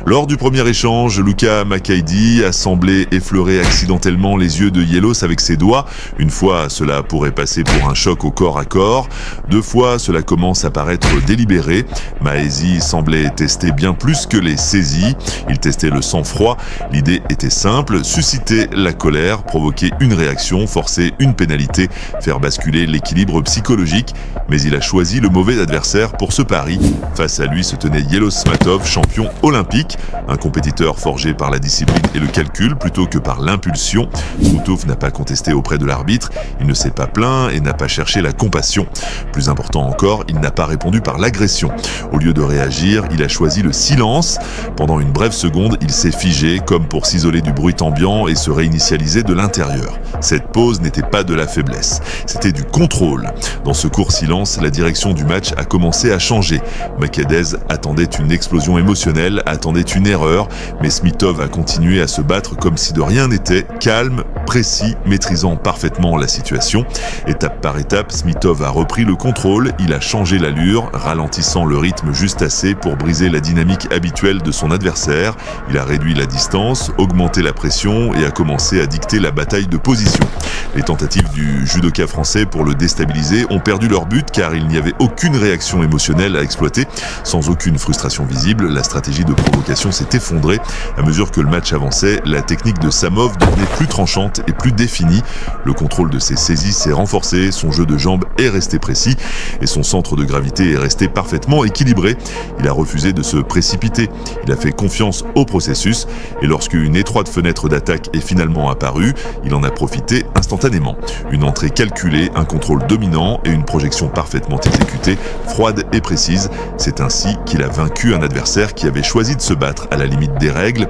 Lors du premier échange, Luca Maccaidi a semblé effleurer accidentellement les yeux de Yelos avec ses doigts. Une fois, cela pourrait passer pour un choc au corps à corps. Deux fois, cela commence à paraître délibéré. Mahézi semblait tester bien plus que les saisies. Il testait le sang-froid. L'idée était simple, susciter la colère, provoquer une réaction, forcer une pénalité, faire basculer l'équilibre psychologique. Mais il a choisi le mauvais adversaire pour ce pari. Face à lui se tenait Yelos Smatov, champion olympique, un compétiteur forgé par la discipline et le calcul plutôt que par l'impulsion. Moutov n'a pas contesté auprès de l'arbitre, il ne s'est pas plaint et n'a pas cherché la compassion. Plus important encore, il n'a pas répondu par l'agression. Au lieu de réagir, il a choisi le silence. Pendant une brève seconde, il s'est figé comme pour s'isoler du bruit ambiant et se réinitialiser de l'intérieur. Cette pause n'était pas de la faiblesse, c'était du contrôle. Dans ce court silence, la direction du match a commencé à changer. Makadez attendait une explosion émotionnelle, attendait une erreur, mais Smitov a continué à se battre comme si de rien n'était, calme, précis, maîtrisant parfaitement la situation. Étape par étape, Smitov a repris le contrôle, il a changé l'allure, ralentissant le rythme juste assez pour briser la dynamique habituelle de son adversaire. Il a réduit la distance, augmenté la pression et a commencé à dicter la bataille de position. Les tentatives du judoka français pour le déstabiliser ont perdu leur but car il n'y avait aucune réaction émotionnelle à exploiter. Sans aucune frustration visible, la stratégie de provocation s'est effondrée. À mesure que le match avançait, la technique de Samov devenait plus tranchante et plus définie. Le contrôle de ses saisies s'est renforcé, son jeu de jambes est resté précis et son centre de gravité est resté parfaitement équilibré. Il a refusé de se précipiter, il a fait confiance au processus et lorsqu'une étroite fenêtre d'attaque est finalement apparue, il en a profité instantanément. Une entrée calculée, un contrôle dominant et une projection parfaitement exécutée, froide et précise. C'est ainsi qu'il a vaincu un adversaire qui avait choisi de se battre à la limite des règles.